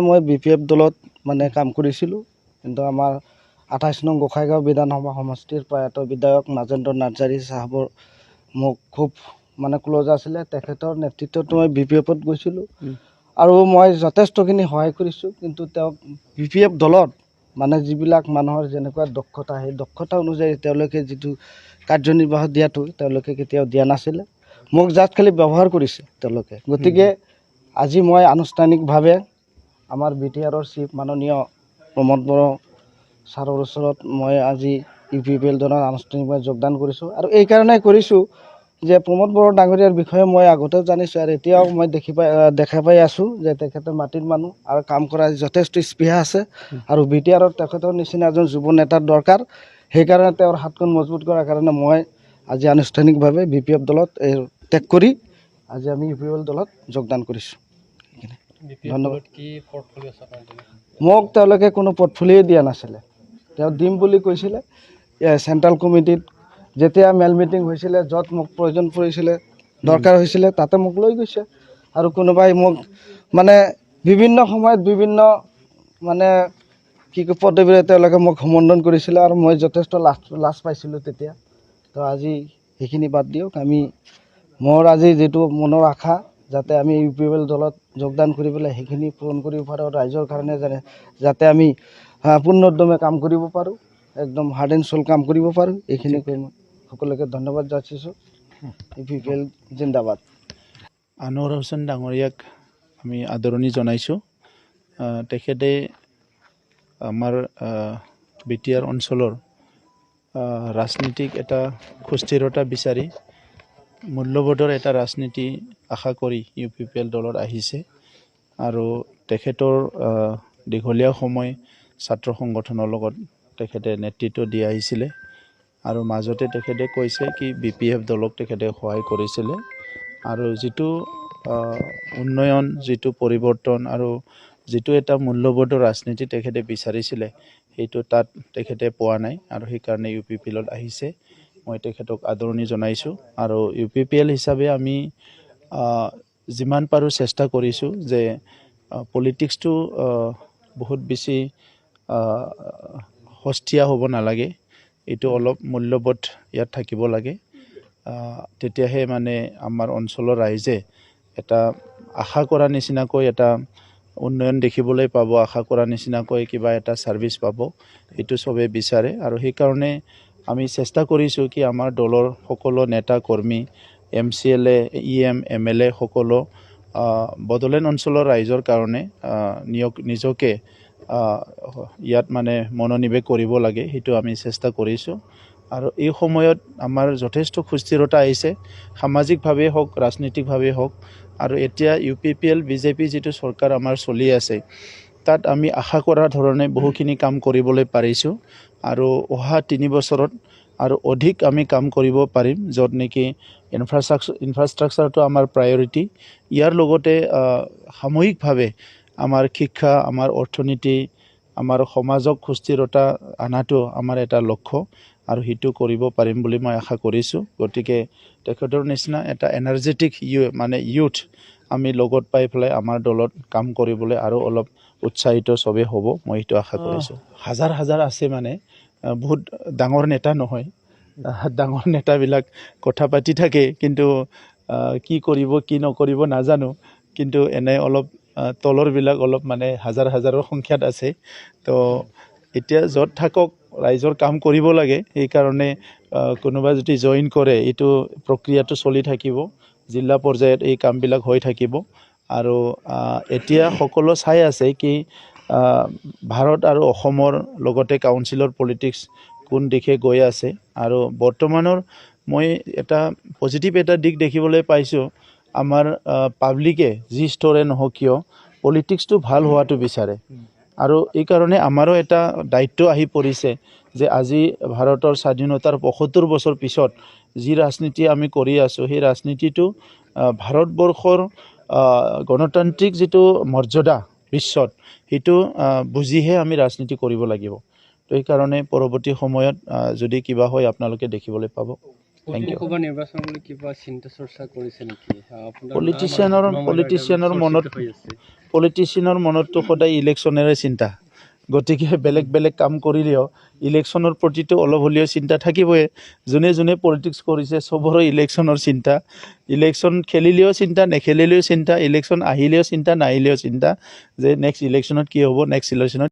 মই BPF দলত মানে কাম কৰিছিলোঁ কিন্তু আমাৰ 28 নং গোসাইগাঁও বিধানসভা সমষ্টিৰ প্ৰয়াত বিধায়ক মাজেন্দ্ৰ নাৰ্জাৰী সাহেবৰ মোক খুব মানে ক্লোজ আছিলে তেখেতৰ নেতৃত্বত মই BPFত গৈছিলোঁ আৰু মই যথেষ্টখিনি সহায় কৰিছোঁ কিন্তু তেওঁ BPF দলত মানে যিবিলাক মানুহৰ যেনেকুৱা দক্ষতা সেই দক্ষতা অনুযায়ী তেওঁলোকে যিটো কাৰ্যনিৰ্বাহ দিয়াটো তেওঁলোকে কেতিয়াও দিয়া নাছিলে মোক জাত খালি ব্যৱহাৰ কৰিছে তেওঁলোকে গতিকে আজি মই আনুষ্ঠানিকভাৱে আমাৰ BTRৰ চিফ মাননীয় প্ৰমোদ বড়ো ছাৰৰ ওচৰত মই আজি UPPL দলৰ আনুষ্ঠানিকভাৱে যোগদান কৰিছোঁ আৰু এই কাৰণেই কৰিছোঁ যে প্ৰমোদ বড়ো ডাঙৰীয়াৰ বিষয়ে মই আগতেও জানিছোঁ আৰু এতিয়াও মই দেখা পাই আছোঁ যে তেখেতে মাটিৰ মানুহ আৰু কাম কৰা যথেষ্ট স্পৃহা আছে আৰু BTRৰ তেখেতৰ নিচিনা এজন যুৱ নেতাৰ দৰকাৰ সেইকাৰণে তেওঁৰ হাতখন মজবুত কৰাৰ কাৰণে মই আজি আনুষ্ঠানিকভাৱে BPF দলত ত্যাগ কৰি আজি আমি UPPL দলত যোগদান কৰিছোঁ ধন্যবাদ মোক তেওঁলোকে কোনো পৰ্টফলিঅ দিয়া নাছিলে তেওঁ দিম বুলি কৈছিলে চেণ্ট্ৰেল কমিটিত যেতিয়া মেল মিটিং হৈছিলে য'ত মোক প্ৰয়োজন পৰিছিলে দৰকাৰ হৈছিলে তাতে মোক লৈ গৈছে আৰু কোনোবাই মোক মানে বিভিন্ন সময়ত বিভিন্ন মানে কি পদবীৰে তেওঁলোকে মোক সম্বোধন কৰিছিলে আৰু মই যথেষ্ট লাজ পাইছিলোঁ তেতিয়া তো আজি সেইখিনি বাদ দিয়ক আমি মোৰ আজি যিটো মনৰ আশা যাতে আমি UPPL দলত যোগদান কৰি পেলাই সেইখিনি পূৰণ কৰিব পাৰোঁ ৰাইজৰ কাৰণে যাতে আমি পূৰ্ণোদ্যমে কাম কৰিব পাৰোঁ একদম হাৰ্ড এণ্ড সোল কাম কৰিব পাৰোঁ এইখিনি কৈ মই সকলোকে ধন্যবাদ যাচিছোঁ UPPL জিন্দাবাদ আনোৱাৰ হোসেন ডাঙৰীয়াক আমি আদৰণি জনাইছোঁ তেখেতে আমাৰ BTR অঞ্চলৰ ৰাজনীতিক এটা সুস্থিৰতা বিচাৰি মূল্যবোধৰ এটা ৰাজনীতি আশা কৰি UPPL দলত আহিছে আৰু তেখেতৰ দীঘলীয়া সময় ছাত্ৰ সংগঠনৰ লগত তেখেতে নেতৃত্ব দি আহিছিলে আৰু মাজতে তেখেতে কৈছে কি BPF দলক তেখেতে সহায় কৰিছিলে আৰু যিটো উন্নয়ন যিটো পৰিৱৰ্তন আৰু যিটো এটা মূল্যবোধৰ ৰাজনীতি তেখেতে বিচাৰিছিলে সেইটো তাত তেখেতে পোৱা নাই আৰু সেইকাৰণে UPPLত আহিছে মই তেখেতক আদৰণি জনাইছোঁ আৰু UPPL হিচাপে আমি যিমান পাৰোঁ চেষ্টা কৰিছোঁ যে পলিটিক্সটো বহুত বেছি সস্তীয়া হ'ব নালাগে এইটো অলপ মূল্যবোধ ইয়াত থাকিব লাগে তেতিয়াহে মানে আমাৰ অঞ্চলৰ ৰাইজে এটা আশা কৰা নিচিনাকৈ এটা উন্নয়ন দেখিবলৈ পাব আশা কৰা নিচিনাকৈ কিবা এটা ছাৰ্ভিচ পাব এইটো চবে বিচাৰে আৰু সেইকাৰণে আমি চেষ্টা কৰিছোঁ কি আমাৰ দলৰ সকলো নেতা কৰ্মী MCLA EM MLA সকলো বড়োলেণ্ড অঞ্চলৰ ৰাইজৰ কাৰণে নিজকে ইয়াত মানে মনোনিৱেশ কৰিব লাগে সেইটো আমি চেষ্টা কৰিছোঁ আৰু এই সময়ত আমাৰ যথেষ্ট সুস্থিৰতা আহিছে সামাজিকভাৱে হওক ৰাজনৈতিকভাৱে হওক আৰু এতিয়া UPPL BJP যিটো চৰকাৰ আমাৰ চলি আছে তাত আমি আশা কৰা ধৰণে বহুখিনি কাম কৰিবলৈ পাৰিছোঁ আৰু অহা 3 বছৰত আৰু অধিক আমি কাম কৰিব পাৰিম য'ত নেকি ইনফ্ৰাষ্ট্ৰাকচাৰটো আমাৰ প্ৰায়ৰিটি ইয়াৰ লগতে সামূহিকভাৱে আমাৰ শিক্ষা আমাৰ অৰ্থনীতি আমাৰ সমাজক সুস্থিৰতা আনাটো আমাৰ এটা লক্ষ্য আৰু সেইটো কৰিব পাৰিম বুলি মই আশা কৰিছোঁ গতিকে তেখেতৰ নিচিনা এটা এনাৰ্জেটিক মানে ইউথ আমি লগত পাই পেলাই আমাৰ দলত কাম কৰিবলৈ আৰু অলপ উৎসাহিত চবে হ'ব মই সেইটো আশা কৰিছোঁ হাজাৰ হাজাৰ আছে মানে বহুত ডাঙৰ নেতা নহয় ডাঙৰ নেতাবিলাক কথা পাতি থাকে কিন্তু কি কৰিব কি নকৰিব নাজানো কিন্তু এনে অলপ তলৰবিলাক অলপ মানে হাজাৰ হাজাৰৰ সংখ্যাত আছে তো এতিয়া য'ত থাকক ৰাইজৰ কাম কৰিব লাগে সেইকাৰণে কোনোবা যদি জইন কৰে এইটো প্ৰক্ৰিয়াটো চলি থাকিব জিলা পৰ্যায়ত এই কামবিলাক হৈ থাকিব আৰু এতিয়া সকলো চাই আছে কি ভাৰত আৰু অসমৰ লগতে কাউন্সিলৰ পলিটিক্স কোন দিশে গৈ আছে আৰু বৰ্তমানৰ মই এটা পজিটিভ এটা দিশ দেখিবলৈ পাইছোঁ আমাৰ পাব্লিকে যি স্তৰে নহওক কিয় পলিটিক্সটো ভাল হোৱাটো বিচাৰে আৰু এই কাৰণে আমাৰো এটা দায়িত্ব আহি পৰিছে যে আজি ভাৰতৰ স্বাধীনতাৰ ৭৫ বছৰ পিছত যি ৰাজনীতি আমি কৰি আছোঁ সেই ৰাজনীতিটো ভাৰতবৰ্ষৰ গণতান্ত্ৰিক যিটো মৰ্যাদা বিশ্বত সেইটো বুজিহে আমি ৰাজনীতি কৰিব লাগিব তো সেইকাৰণে পৰৱৰ্তী সময়ত যদি কিবা হয় আপোনালোকে দেখিবলৈ পাব থেংক ইউ। লোকসভা নিৰ্বাচনলৈ কিবা চিন্তা চৰ্চা কৰিছে নেকি? পলিটিচিয়ানৰ মনততো সদায় ইলেকশ্যনেৰে চিন্তা, গতিকে বেলেগ বেলেগ কাম কৰিলেও ইলেকশ্যনৰ প্ৰতিটো অলপ হ'লেও চিন্তা থাকিবই। যোনে যোনে পলিটিক্স কৰিছে চবৰে ইলেকশ্যনৰ চিন্তা, ইলেকশ্যন খেলিলেও চিন্তা, নেখেলিলেও চিন্তা, ইলেকশ্যন আহিলেও চিন্তা, নাহিলেও চিন্তা যে নেক্সট ইলেকশ্যনত কি হ'ব, নেক্সট ইলেকশ্যনত